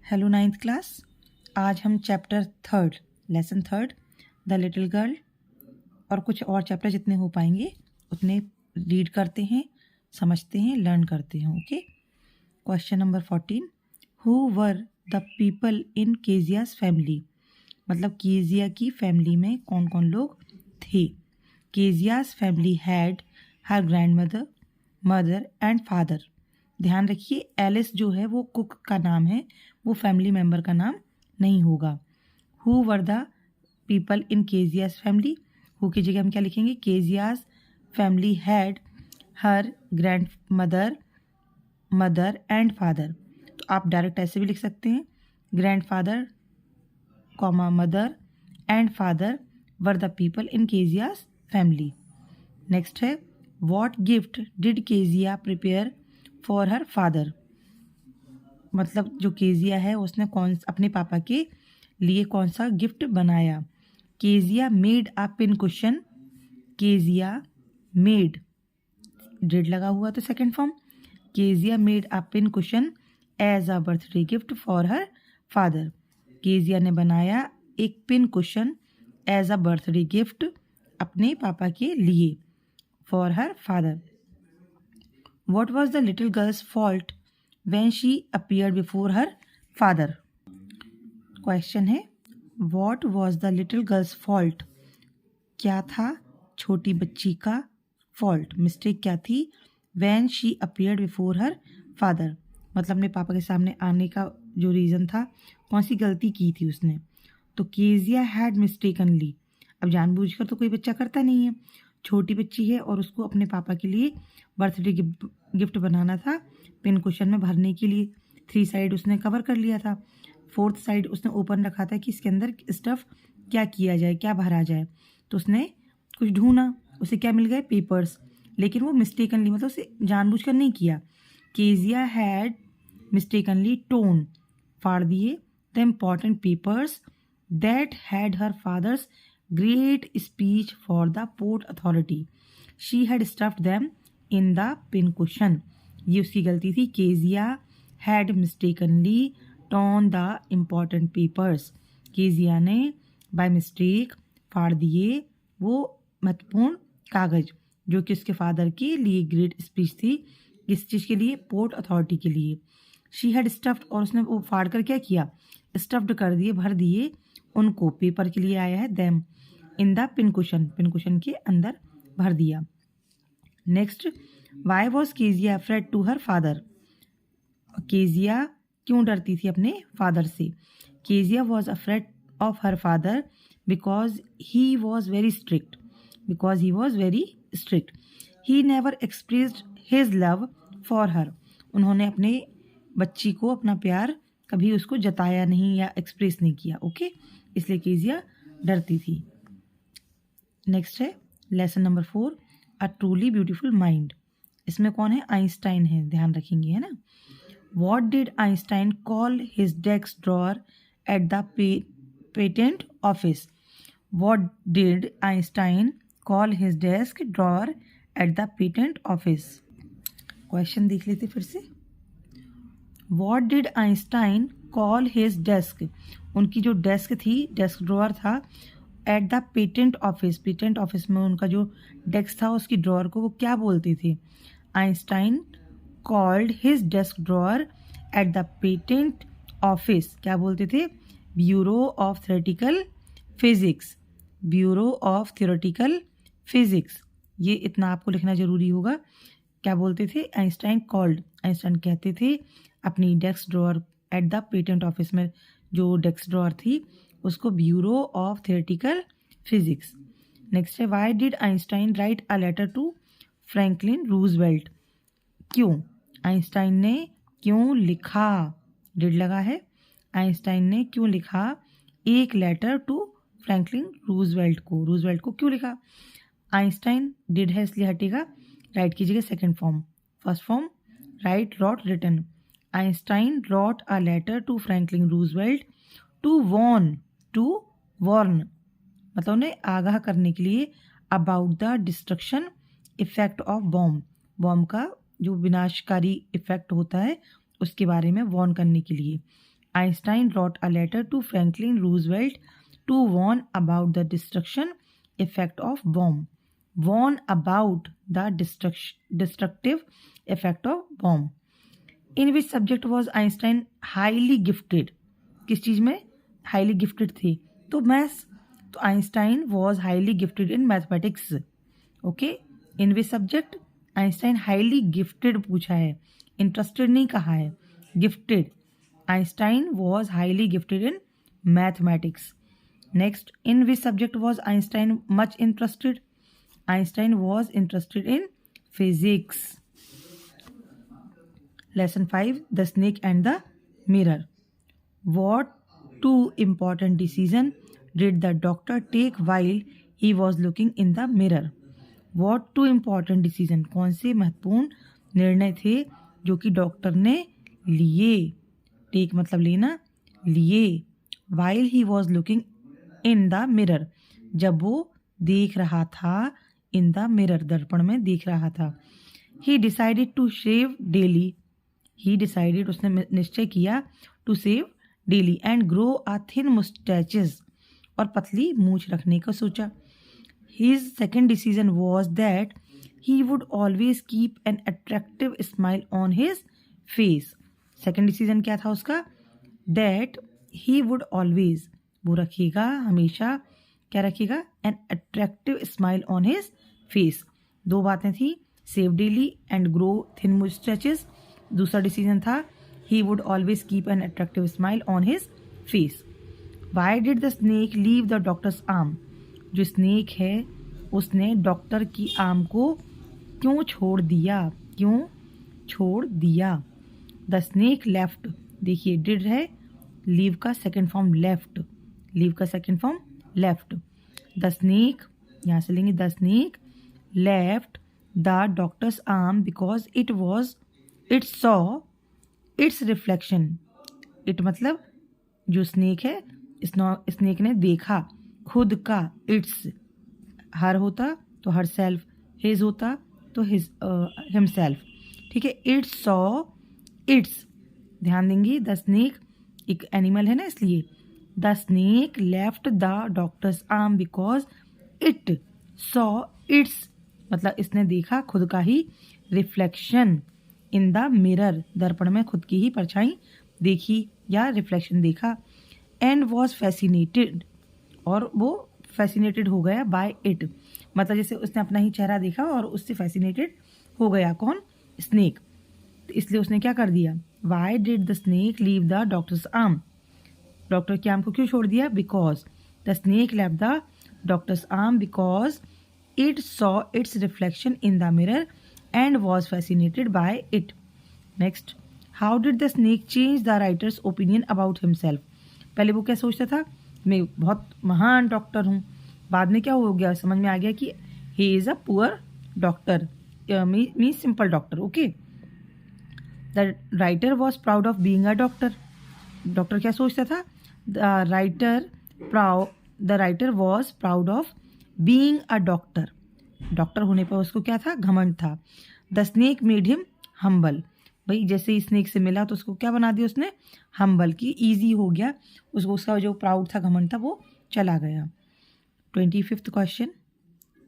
Hello ninth class. आज हम chapter third lesson third the little girl और कुछ और चैप्टर जितने हो पाएंगे उतने रीड करते हैं, समझते हैं, लर्न करते हैं। Okay. Question number 14, who were the people in Kezia's family. मतलब केजिया की फैमिली में कौन कौन लोग थे। Keziah's family had her grandmother, mother and father. ध्यान रखिए, एलिस जो है वो कुक का नाम है, वो फैमिली मेम्बर का नाम नहीं होगा। Who were the people in Kezia's family, who की जगह हम क्या लिखेंगे, Kezia's family had her grandmother, mother and father. तो आप डायरेक्ट ऐसे भी लिख सकते हैं, grandfather comma mother and father were the people in Kezia's family. Next है, what gift did Kezia prepare for her father. मतलब जो केजिया है उसने अपने पापा के लिए कौन सा गिफ्ट बनाया। Kezia made a pin cushion, Kezia made, did लगा हुआ तो second form, Kezia made a pin cushion as a birthday gift for her father. Kezia ने बनाया एक pin cushion as a birthday gift अपने पापा के लिए, for her father. What was the little girl's fault when she appeared before her father? Question है, What was the little girl's fault? क्या था छोटी बच्ची का fault, मिस्टेक क्या थी? When she appeared before her father, मतलब अपने पापा के सामने आने का जो रीज़न था, कौन सी गलती की थी उसने। तो केजिया हैड मिस्टेकनली, अब जानबूझकर तो कोई बच्चा करता नहीं है, छोटी बच्ची है और उसको अपने पापा के लिए बर्थडे गिफ्ट बनाना था, पिन कुशन में भरने के लिए। 3 साइड उसने कवर कर लिया था, 4th साइड उसने ओपन रखा था कि इसके अंदर स्टफ़ क्या किया जाए, क्या भरा जाए। तो उसने कुछ ढूंढा, उसे क्या मिल गए, पेपर्स, लेकिन वो मिस्टेकनली, मतलब उसे जानबूझकर नहीं किया। केजिया हैड मिस्टेकनली टोन, फाड़ दिए the important papers that had her father's great speech for the port authority. She had stuffed them in the pin cushion. ये उसकी गलती थी। Kezia had mistakenly torn the important papers, Kezia ने by mistake फाड़ दिए वो महत्वपूर्ण कागज जो कि उसके फादर के लिए ग्रेट स्पीच थी। किस चीज़ के लिए, पोर्ट अथॉरिटी के लिए। शी हैड स्टफ्ड, और उसने वो फाड़ कर क्या किया, स्टफ्ड कर दिए, भर दिए उनको, पेपर के लिए आया है them, in the pin cushion, pin cushion के अंदर भर दिया। Next, why was Kezia afraid to her father. Kezia क्यों डरती थी अपने फादर से। Kezia was afraid of her father because he was very strict, because he was very strict. He never expressed his love for her, उन्होंने अपने बच्ची को अपना प्यार कभी उसको जताया नहीं या एक्सप्रेस नहीं किया। ओके, इसलिए केजिया डरती थी। नेक्स्ट है lesson number 4, a truly beautiful mind. इसमें कौन है, आइंस्टाइन है, ध्यान रखेंगे, है ना। What did Einstein call his desk drawer at the patent office. What did Einstein call his desk drawer at the patent office. Question देख लेते फिर से। What did Einstein call his desk, उनकी जो डेस्क थी, डेस्क ड्रॉअर था, eight the patent office, patent office में उनका जो डेस्क था उसकी ड्रॉअर को वो क्या बोलते थे। Einstein called his desk drawer at the patent office, क्या बोलते थे, bureau of theoretical physics, bureau of theoretical physics. ये इतना आपको लिखना जरूरी होगा। क्या बोलते थे, आइंस्टाइन कॉल्ड, आइंस्टाइन कहते थे अपनी desk drawer at the patent office में जो डेस्क ड्रॉअर थी उसको bureau of theoretical physics. Next है, why did Einstein write a letter to Franklin Roosevelt. क्यों, आइंस्टाइन ने क्यों लिखा, डिड लगा है, आइंस्टाइन ने क्यों लिखा एक लेटर टू फ्रैंकलिन रूजवेल्ट को, रूजवेल्ट को क्यों लिखा। आइंस्टाइन डिड है इसलिए हटेगा, राइट की जगह second form, first form write wrote written. Einstein wrote a letter to Franklin Roosevelt to warn, मतलब उन्हें आगाह करने के लिए, about the destruction effect of bomb, bomb का जो विनाशकारी इफेक्ट होता है उसके बारे में वार्न करने के लिए। Einstein wrote a letter to Franklin Roosevelt to warn about the destruction effect of bomb. Warn about the destructive effect of bomb. In which subject was Einstein highly gifted? किस चीज में हाईली गिफ्टेड थे? तो maths. तो Einstein was highly gifted in mathematics. Okay. In which subject? Einstein highly gifted पूछा है, interested नहीं कहा है, gifted. Einstein was highly gifted in mathematics. Next, in which subject was Einstein much interested? Einstein was interested in physics. Lesson 5, The Snake and the Mirror. What two important decisions did the doctor take while he was looking in the mirror? What two important decisions? कौन से महत्वपूर्ण निर्णय थे जो कि doctor ने लिए? Take मतलब लेना, लिए. While he was looking in the mirror, जब वो देख रहा था, in the mirror, दर्पण में देख रहा था. He decided to shave daily. He decided, उसने निश्चय किया, to shave daily and grow a thin mustaches, और पतली मूछ रखने का सोचा. His second decision was that he would always keep an attractive smile on his face. Second decision क्या था उसका? That he would always, वो रखेगा हमेशा, क्या रखेगा? An attractive smile on his face. दो बातें थी, save daily and grow thin mustaches. दूसरा डिसीजन था he would always keep an attractive smile on his face. Why did the snake leave the doctor's arm? जो snake है उसने doctor की arm को क्यों छोड़ दिया? क्यों छोड़ दिया? The snake left. देखिए, डिड है, लीव का सेकेंड फॉर्म लेफ्ट, लीव का second form left. The snake, यहाँ से लेंगे, the snake left the doctors arm because it saw it's reflection. It मतलब जो स्नेक है, स्नेक ने देखा खुद का. इट्स हर होता तो हर सेल्फ, हिज होता तो हिज हिमसेल्फ. ठीक है. इट सॉ इट्स, ध्यान देंगे, द स्नेक एक एनिमल है ना, इसलिए the snake left the doctors arm because it saw it's, मतलब इसने देखा खुद का ही रिफ्लेक्शन. इन द मिरर, दर्पण में खुद की ही परछाई देखी या रिफ्लेक्शन देखा. एंड वॉज फैसिनेटेड, और वो फैसिनेटेड हो गया बाय इट, मतलब जैसे उसने अपना ही चेहरा देखा और उससे फैसिनेटेड हो गया. कौन? स्नेक. तो इसलिए उसने क्या कर दिया? Why did the snake leave the doctors arm? Doctor के आर्म को क्यों छोड़ दिया? Because the snake left the doctors arm because it saw it's reflection in the mirror and was fascinated by it. Next, how did the snake change the writer's opinion about himself? पहले वो क्या सोचता था? मैं बहुत महान doctor हूँ. बाद में क्या हो गया? समझ में आ गया कि he is a poor doctor, means simple doctor. Okay. The writer was proud of being a doctor. Doctor क्या सोचता था? The writer was proud of being a doctor. Doctor होने पर उसको क्या था? घमंड था. The snake made him humble. भाई जैसे ही स्नेक से मिला तो उसको क्या बना दिया उसने? हम्बल. की ईजी हो गया उसको, उसका जो प्राउड था, घमंड था, वो चला गया. 25th question,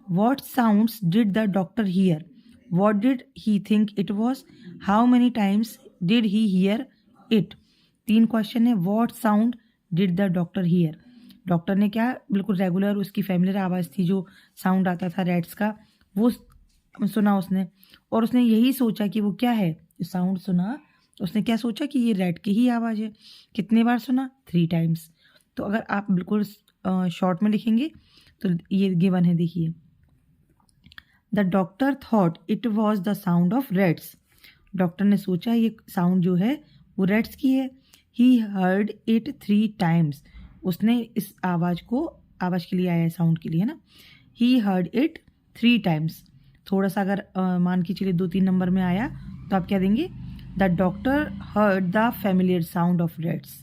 what sounds did the doctor hear? What did he think it was? How many times did he hear it? 3 question है. What sound did the doctor hear? Doctor ने क्या, बिल्कुल रेगुलर उसकी फैमिलियर आवाज़ थी, जो sound आता था रैट्स का, वो सुना उसने. और उसने यही सोचा कि वो क्या है, साउंड सुना उसने क्या सोचा कि ये रैट की ही आवाज़ है. कितने बार सुना? 3 टाइम्स. तो अगर आप बिल्कुल शॉर्ट में लिखेंगे तो ये गिवन है, देखिए. The doctor thought it was the sound of rats. Doctor ने सोचा ये साउंड जो है वो रैट्स की है. He heard it 3 times. उसने इस आवाज़ को, आवाज़ के लिए आया है, साउंड के लिए है ना. He heard it 3 times. थोड़ा सा अगर मान के चलिए 2-3 नंबर में आया तो आप क्या देंगे? The doctor heard the familiar sound of rats.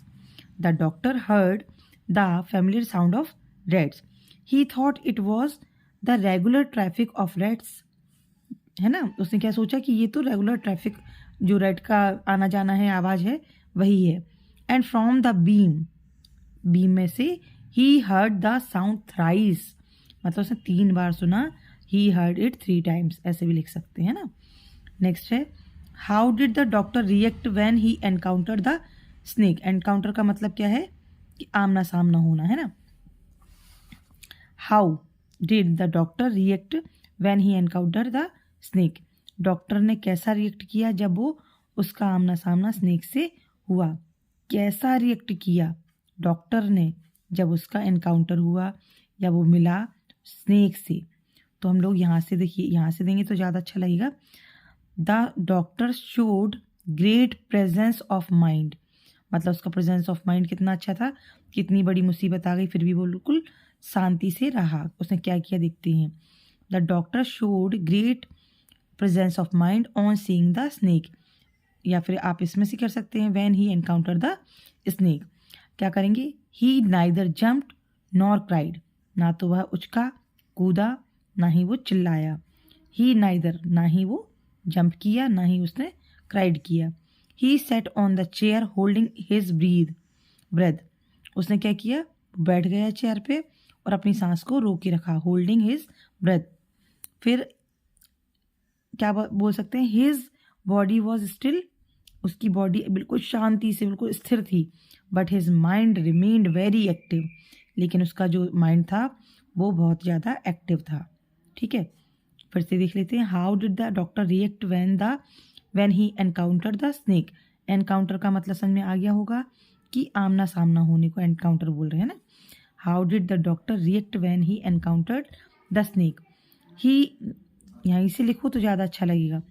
The doctor heard the familiar sound of rats. He thought it was the regular traffic of rats, है ना. उसने क्या सोचा कि ये तो रेगुलर ट्रैफिक, जो रैट का आना जाना है, आवाज़ है, वही है. And from the beam, beam में से he heard the sound thrice, मतलब उसने 3 बार सुना, ही हर्ड इट 3 टाइम्स, ऐसे भी लिख सकते हैं ना। नेक्स्ट है how did the doctor react when he encounter the snake. Encounter का मतलब क्या है कि आमना सामना होना, है ना। How did the doctor react when he encounter the snake, doctor ने कैसा रिएक्ट किया जब वो उसका आमना सामना स्नेक से हुआ। कैसा रिएक्ट किया डॉक्टर ने जब उसका एनकाउंटर हुआ या वो मिला स्नेक से। तो हम लोग यहाँ से देखिए, यहाँ से देंगे तो ज़्यादा अच्छा लगेगा। The doctor showed great presence of mind, मतलब उसका प्रेजेंस ऑफ माइंड कितना अच्छा था, कितनी बड़ी मुसीबत आ गई फिर भी वो बिल्कुल शांति से रहा। उसने क्या किया देखते हैं। The doctor showed great presence of mind on seeing the snake, या फिर आप इसमें से कर सकते हैं when he encounter the snake. क्या करेंगे, ही नाइदर जम्प्ड नॉर क्राइड, ना तो वह उचका कूदा ना ही वो चिल्लाया। ही नाइदर, ना ही वो जंप किया ना ही उसने क्राइड किया। He sat on the chair holding his breath, उसने क्या किया, बैठ गया चेयर पे और अपनी सांस को रोके रखा, होल्डिंग हिज ब्रेथ। फिर क्या बोल सकते हैं, हिज बॉडी वॉज स्टिल, उसकी बॉडी बिल्कुल शांति से बिल्कुल स्थिर थी। But his mind remained very active, लेकिन उसका जो माइंड था वो बहुत ज़्यादा एक्टिव था। ठीक है, फिर से देख लेते हैं। How did the doctor react when he encounter the snake. Encounter का मतलब समझ में आ गया होगा कि आमना सामना होने को एनकाउंटर बोल रहे हैं ना। How did the doctor react when he encountered the snake. He यहीं से लिखो तो ज़्यादा अच्छा लगेगा।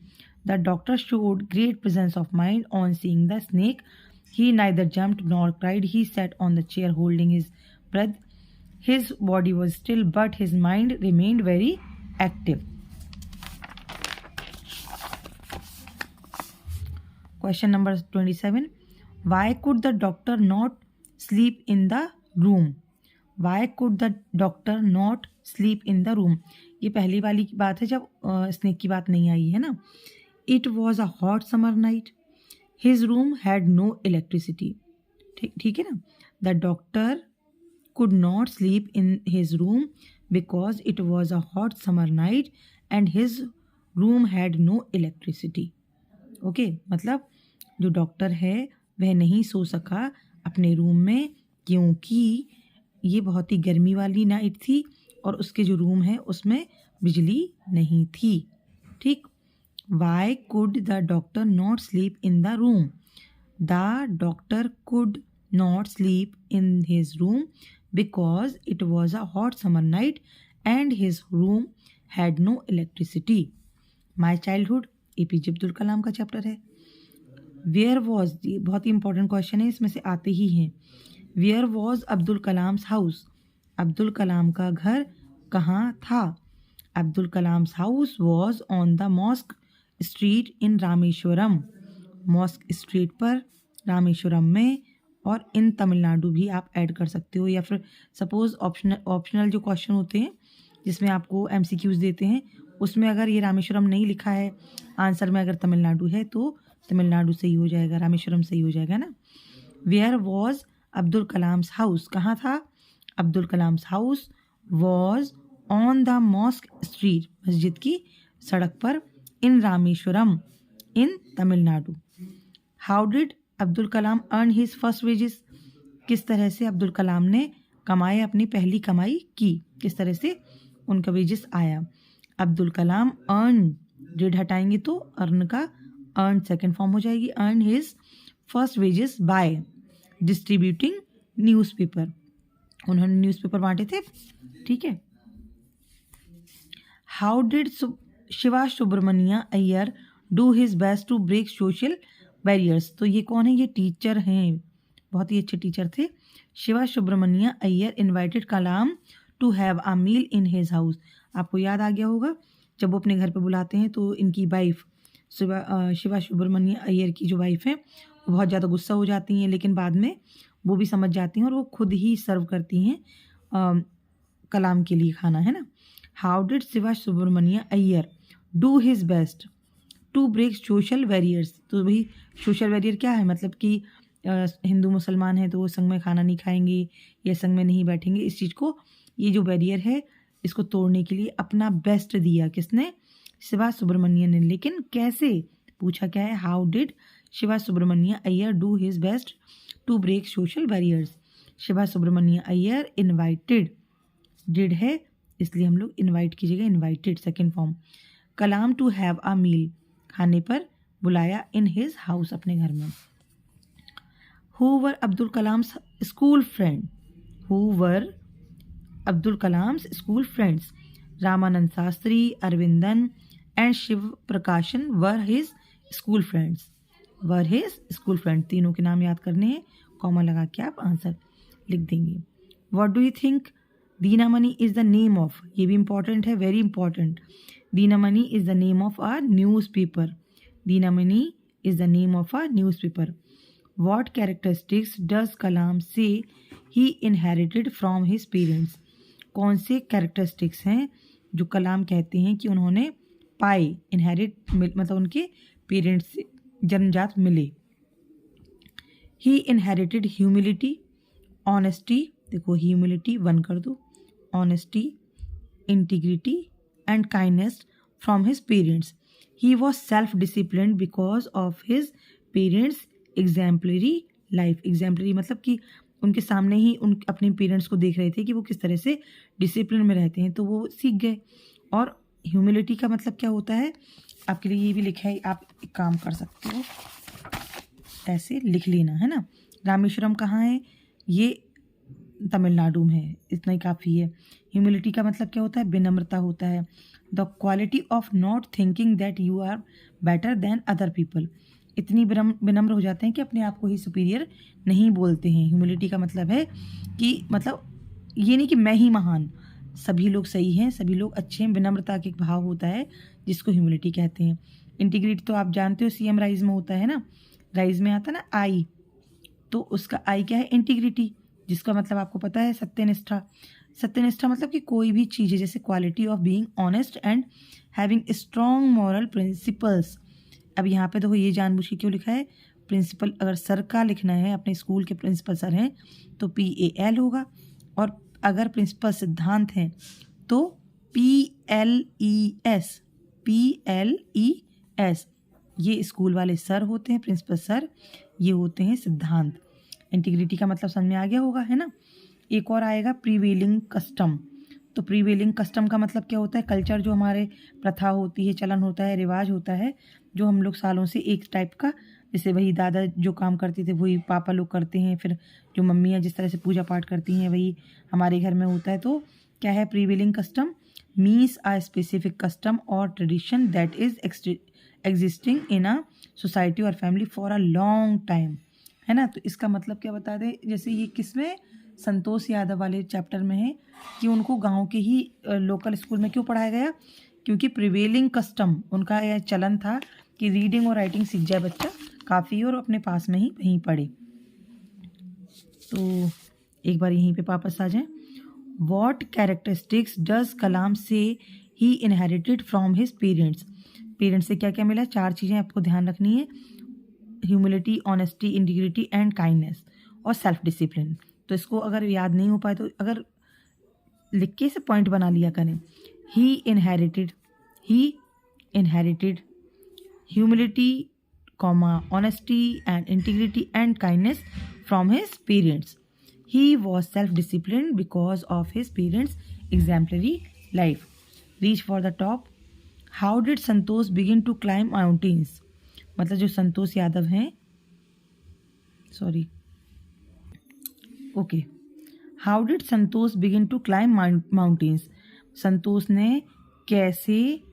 The doctor showed great presence of mind on seeing the snake. He neither jumped nor cried. He sat on the chair holding his breath. His body was still, but his mind remained very active. Question number 27. Why could the doctor not sleep in the room? Why could the doctor not sleep in the room? ये पहली वाली की बात है जब snake की बात नहीं आई है ना। It was a hot summer night. His room had no electricity. ठीक है ना। The doctor could not sleep in his room because it was a hot summer night and his room had no electricity. Okay, मतलब जो doctor है वह नहीं सो सका अपने रूम में क्योंकि ये बहुत ही गर्मी वाली नाइट थी और उसके जो रूम है उसमें बिजली नहीं थी। ठीक, Y could the doctor not sleep in the room. The doctor could not sleep in his room because it was a hot summer night and his room had no electricity. My childhood, APJ Abdul Kalam का chapter है। Where was, बहुत ही important question है, इसमें से आते ही हैं। Where was Abdul Kalam's house, Abdul Kalam का घर कहाँ था। Abdul Kalam's house was on the mosque street in Rameswaram, mosque street पर रामेश्वरम में। और इन तमिलनाडु भी आप ऐड कर सकते हो, या फिर सपोज ऑप्शनल जो क्वेश्चन होते हैं जिसमें आपको MCQs देते हैं उसमें अगर ये रामेश्वरम नहीं लिखा है आंसर में, अगर तमिलनाडु है तो तमिलनाडु सही हो जाएगा, रामेश्वरम सही हो जाएगा ना। Where was Abdul Kalam's house, कहाँ था Abdul Kalam's house. Was on the mosque street, मस्जिद की सड़क पर। In Rameswaram, in Tamil Nadu. How did Abdul Kalam earn his first wages, किस तरह से अब्दुल कलाम ने कमाए, अपनी पहली कमाई की, किस तरह से उनका वेजेस आया। अब्दुल कलाम अर्न, डिड हटाएंगे तो अर्न का अर्न सेकेंड फॉर्म हो जाएगी। Earn his first wages by distributing newspaper, उन्होंने न्यूज़पेपर बांटे थे। ठीक है। How did Shiva Subramania Iyer do his best to break social barriers. तो ये कौन है, ये टीचर हैं, बहुत ही अच्छे टीचर थे। Shiva Subramania Iyer invited Kalam to have a meal in his house. आपको याद आ गया होगा जब वो अपने घर पे बुलाते हैं तो इनकी वाइफ शिवा सुब्रमण्य अय्यर की जो वाइफ है वो बहुत ज़्यादा गुस्सा हो जाती हैं, लेकिन बाद में वो भी समझ जाती हैं और वो खुद ही सर्व करती हैं कलाम के लिए खाना, है ना। How did Shiva Subramania Iyer do his best to break social barriers. तो भाई सोशल बैरियर क्या है, मतलब कि हिंदू मुसलमान हैं तो वो संग में खाना नहीं खाएंगे या संग में नहीं बैठेंगे। इस चीज़ को, ये जो बैरियर है इसको तोड़ने के लिए अपना बेस्ट दिया किसने? शिवा सुब्रमण्यन ने। लेकिन कैसे? पूछा क्या है, how did Shiva Subramania Iyer do his best to break social barriers. Siva Subramania Iyer invited, did है इसलिए हम लोग इनवाइट की जगह invited second form. Kalam to have a meal, खाने पर बुलाया इन हिज हाउस, अपने घर में। Who were Abdul Kalam's school friend, who were Abdul Kalam's school friends. Ramanand Shastri, Aravindan and Shiva Prakasan were his school friends, were his school friend. तीनों के नाम याद करने हैं, कॉमा लगा के आप आंसर लिख देंगे। What do you think Dinamani is the name of, ये भी इंपॉर्टेंट है, very important. Dinamani is the name of a newspaper, Dinamani is the name of a newspaper. What characteristics does Kalam say he inherited from his parents, कौन से characteristics हैं जो कलाम कहते हैं कि उन्होंने पाए, इनहेरिट मतलब उनके पेरेंट्स से जन्मजात मिले। ही इनहेरिटेड ह्यूमिलिटी, ऑनेस्टी, देखो ह्यूमिलिटी 1 कर दो, honesty, integrity and kindness from his parents. He was self discipline because of his parents exemplary life. Exemplary मतलब कि उनके सामने ही उन अपने पेरेंट्स को देख रहे थे कि वो किस तरह से डिसिप्लिन में रहते हैं, तो वो सीख गए। और ह्यूमिलिटी का मतलब क्या होता है, आपके लिए ये भी लिखा है, आप एक काम कर सकते हो, ऐसे लिख लेना है ना। रामेश्वरम कहाँ है? ये तमिलनाडु में है, इतना ही काफ़ी है। ह्यूमिलिटी का मतलब क्या होता है? विनम्रता होता है। The quality of not thinking that you are better than other people, इतनी विनम्र हो जाते हैं कि अपने आप को ही सुपीरियर नहीं बोलते हैं। ह्यूमिलिटी का मतलब है कि मतलब ये नहीं कि मैं ही महान, सभी लोग सही हैं, सभी लोग अच्छे हैं। विनम्रता का एक भाव होता है जिसको ह्यूमिलिटी कहते हैं। इंटीग्रिटी तो आप जानते हो सीएम राइज में होता है ना, राइज में आता ना आई, तो उसका आई क्या है? इंटीग्रिटी, जिसका मतलब आपको पता है सत्यनिष्ठा। सत्यनिष्ठा मतलब कि कोई भी चीज़ है, जैसे quality of being honest and having strong moral principles. अब यहाँ पे देखो ये जानबूझ के क्यों लिखा है प्रिंसिपल, अगर सर का लिखना है, अपने स्कूल के प्रिंसिपल सर हैं तो PAL होगा, और अगर प्रिंसिपल सिद्धांत हैं तो PLES, PLES। ये स्कूल वाले सर होते हैं, प्रिंसिपल सर, ये होते हैं सिद्धांत। इंटीग्रिटी का मतलब समझ में आ गया होगा, है ना। एक और आएगा प्रीवेलिंग कस्टम। तो प्रीवेलिंग कस्टम का मतलब क्या होता है? कल्चर, जो हमारे प्रथा होती है, चलन होता है, रिवाज होता है, जो हम लोग सालों से एक टाइप का, जैसे वही दादा जो काम करते थे वही पापा लोग करते हैं, फिर जो मम्मियाँ जिस तरह से पूजा पाठ करती हैं वही हमारे घर में होता है। तो क्या है prevailing custom? Means a specific custom और tradition that is existing in a society और family for a long time, है ना। तो इसका मतलब क्या बता दें, जैसे ये किसमें, संतोष यादव वाले चैप्टर में है कि उनको गांव के ही लोकल स्कूल में क्यों पढ़ाया गया, क्योंकि प्रिवेलिंग कस्टम, उनका यह चलन था कि रीडिंग और राइटिंग सीख जाए बच्चा काफ़ी, और अपने पास में ही वहीं पढ़े। तो एक बार यहीं पे वापस आ जाएं। What characteristics does Kalam say he inherited from his parents. Parents से क्या क्या मिला? 4 चीज़ें आपको ध्यान रखनी है, humility, honesty, integrity and kindness, और सेल्फ डिसिप्लिन। तो इसको अगर याद नहीं हो पाए तो अगर लिख के से पॉइंट बना लिया करें। He inherited humility, honesty and integrity and kindness from his parents. He was self discipline because of his parents exemplary life. Reach for the top. How did Santosh begin to climb mountains, मतलब जो संतोष यादव हैं, how did Santosh begin to climb mountains, Santosh ने कैसे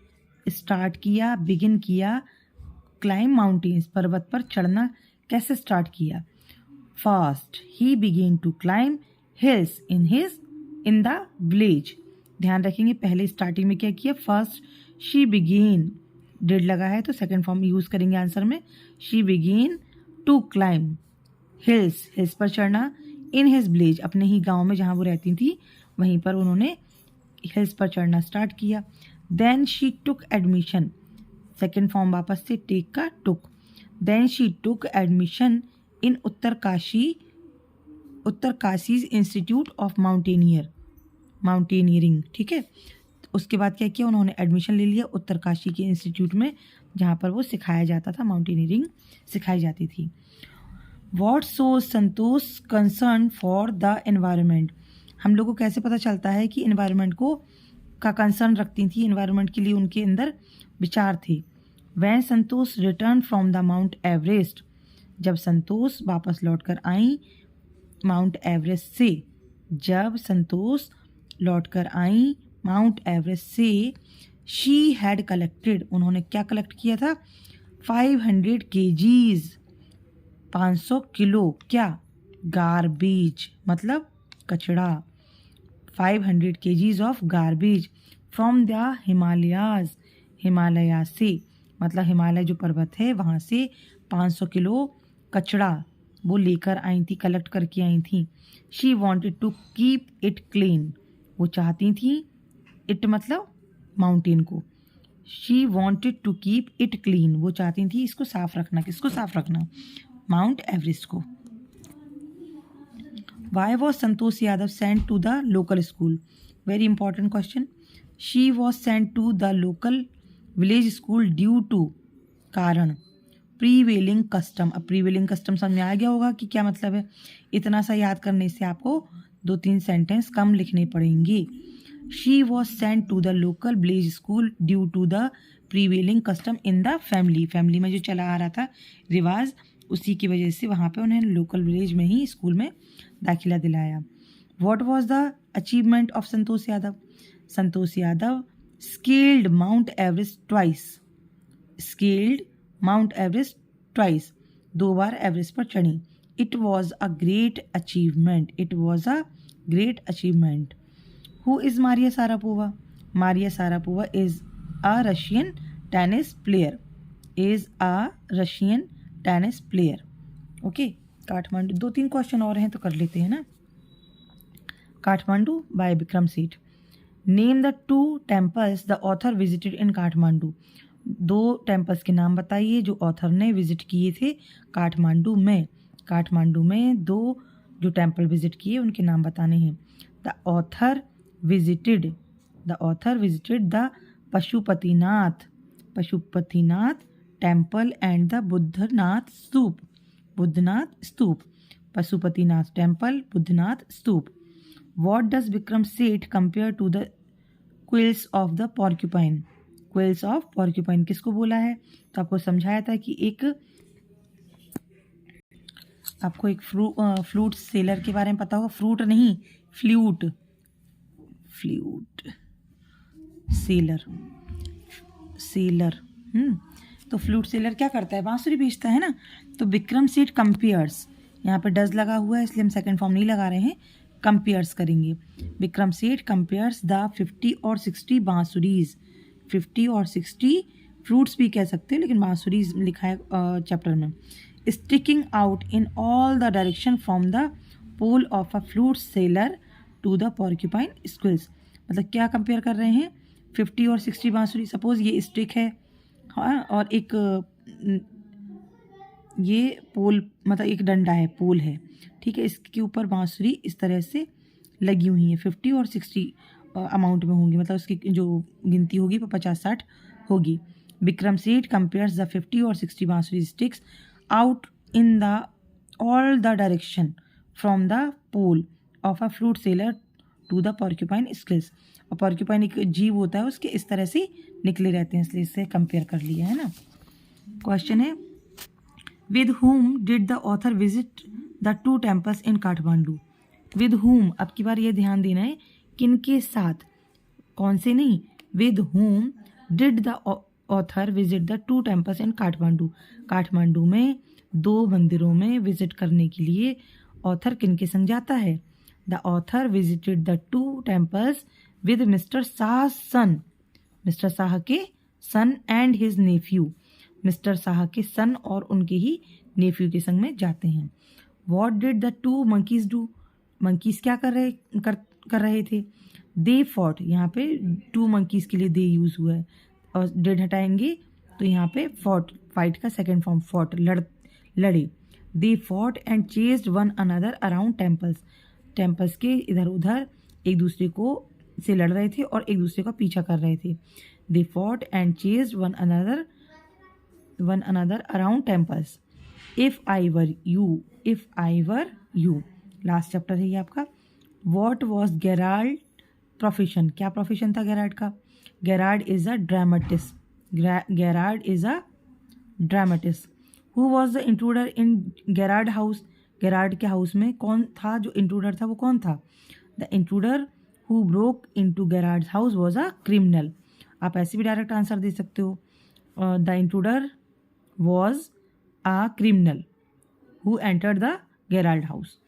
start किया, begin किया, climb mountains, पर्वत पर चढ़ना कैसे स्टार्ट किया। First he begin to climb hills in the village. ध्यान रखेंगे पहले स्टार्टिंग में क्या किया, फर्स्ट शी बिगिन, डिड लगा है तो सेकंड फॉर्म यूज करेंगे आंसर में। She begin to climb hills पर चढ़ना, इन हिज विलेज, अपने ही गांव में जहां वो रहती थी वहीं पर उन्होंने हिल्स पर चढ़ना स्टार्ट किया। Then she took admission, second form वापस से टेक का took. Then she took admission in Uttarkashi institute of mountaineering. ठीक है, उसके बाद क्या किया, उन्होंने एडमिशन ले लिया उत्तरकाशी के इंस्टीट्यूट में, जहाँ पर वो सिखाया जाता था, माउंटेनियरिंग सिखाई जाती थी। What shows Santosh concern for the environment. हम लोग को कैसे पता चलता है कि एनवायरनमेंट का कंसर्न रखती थी, एनवायरनमेंट के लिए उनके अंदर विचार थे। When Santosh return from the Mount Everest, जब संतोष वापस लौट कर आई माउंट एवरेस्ट से, जब संतोष लौट कर आई माउंट एवरेस्ट से, शी हैड कलेक्टेड, उन्होंने क्या कलेक्ट किया था, 500 kgs, 500 किलो, क्या, गार्बेज मतलब कचड़ा, 500 kgs of garbage from the Himalayas, Himalaya से मतलब हिमालय जो पर्वत है वहाँ से 500 किलो कचड़ा वो लेकर आई थी, कलेक्ट करके आई थी। She wanted to keep it clean, वो चाहती थी, इट मतलब माउंटेन को, she wanted to keep it clean, वो चाहती थी इसको साफ रखना, किसको साफ रखना, माउंट एवरेस्ट को। Why was Santosh Yadav sent to the local school, very important question. She was sent to the local village school due to, कारण, प्रीवेलिंग कस्टम। अब प्रीवेलिंग कस्टम समझ में आ गया होगा कि क्या मतलब है, इतना सा याद करने से आपको 2-3 सेंटेंस कम लिखने पड़ेंगे। She was sent to the local village school due to the prevailing custom in the family, family में जो चला आ रहा था रिवाज, उसी की वजह से वहाँ पे उन्हें लोकल विलेज में ही स्कूल में दाखिला दिलाया। What was the achievement of Santosh Yadav, Santosh Yadav scaled mount Everest twice, scaled mount Everest twice, 2 bar Everest पर चढ़ी। It was a great achievement, it was a great achievement. Who is Maria Sharapova, Maria Sharapova is a Russian tennis player, is a Russian tennis player. Okay, Kathmandu, 2-3 question और हैं तो कर लेते हैं ना। Kathmandu bye Vikram Seth. Name the 2 temples the author visited in Kathmandu, 2 temples के नाम बताइए जो ऑथर ने विजिट किए थे काठमांडू में। काठमांडू में 2 जो टेम्पल विजिट किए उनके नाम बताने हैं। The author visited the Pashupatinath temple and the Buddhanath stupa, Pashupatinath temple, Buddhanath stupa. What does Vikram Seth compare to the quills of the porcupine? Quills of porcupine किसको बोला है, तो आपको समझाया था कि आपको एक फ्लूट सेलर के बारे में पता होगा, फ्रूट नहीं फ्लूट सेलर। तो फ्लूट सेलर क्या करता है, बांसुरी बेचता है ना। तो विक्रम सेठ कंपेयर्स, यहाँ पे डज लगा हुआ है इसलिए हम सेकंड फॉर्म नहीं लगा रहे हैं, कंपेयर्स करेंगे। विक्रम सेठ कंपेयर्स द 50 और 60 बांसुरीज, 50 और 60 फ्रूट्स भी कह सकते हैं लेकिन बांसुरीज लिखा है चैप्टर में। Sticking out in all the direction from the pole of a flute seller to the porcupine quills, मतलब क्या कंपेयर कर रहे हैं, 50 और 60 बांसुरी। सपोज ये स्टिक है, हाँ, और एक ये पोल मतलब एक डंडा है, पोल है, ठीक है, इसके ऊपर बांसुरी इस तरह से लगी हुई है, 50 और 60 अमाउंट में होंगी, मतलब उसकी जो गिनती होगी वो 50-60 होगी। विक्रम सेठ कंपेयर्स द 50 और 60 बांसुरी sticks out in the all the direction from the pole of a flute seller to the porcupine skills. और पॉर्क्यूपाइन एक जीव होता है, उसके इस तरह से निकले रहते हैं, इसलिए इससे कंपेयर कर लिया है ना। क्वेश्चन है, with whom did the author visit the 2 temples in Kathmandu. With whom, अब की बार ये ध्यान देना है, किन के साथ, कौन से नहीं, with whom did the author visit the 2 temples in Kathmandu. Kathmandu में 2 मंदिरों में विजिट करने के लिए ऑथर किन के संग जाता है। The author visited the 2 temples with mister Shah son, mister Shah के son and his nephew, mister Shah के सन और उनके ही नेफ्यू के संग में जाते हैं। What did the 2 monkeys do, monkeys क्या कर रहे थे, दे फॉट, यहाँ पे 2 मंकीज के लिए दे यूज हुआ है, और डिड हटाएंगे तो यहाँ पे फॉट, फाइट का सेकेंड फॉर्म फॉट, लड़े। दे fought and chased one another around temples, temples के इधर उधर एक दूसरे को से लड़ रहे थे और एक दूसरे का पीछा कर रहे थे। They fought and chased one another around temples. If I were you, last chapter है ये आपका। वॉट वॉज गेराल्ड प्रोफेशन, क्या प्रोफेशन था गेराल्ड का? Gerald is a dramatist, Gerald is a dramatist. Who was the intruder in Gerald house, Gerald के house में कौन था जो इंट्रूडर था, वो कौन था? The intruder who broke into Gerald house was a criminal. आप ऐसे भी डायरेक्ट आंसर दे सकते हो, the intruder was a criminal who entered the Gerald house.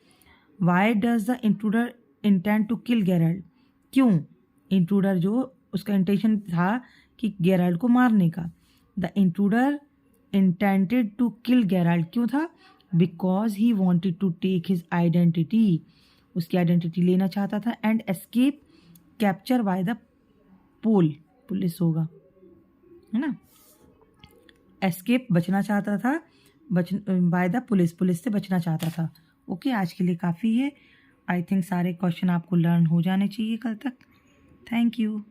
Why does the intruder intend to kill Gerald, क्यों intruder जो उसका intention था कि गेराल्ड को मारने का। The intruder intended to kill Gerald, क्यों था? Because he wanted to take his identity, उसकी आइडेंटिटी लेना चाहता था, and escape capture by the police होगा, है ना। एस्केप बचना चाहता था, बाय द पुलिस से बचना चाहता था। ओके, आज के लिए काफ़ी है। आई थिंक सारे क्वेश्चन आपको लर्न हो जाने चाहिए कल तक। Thank you.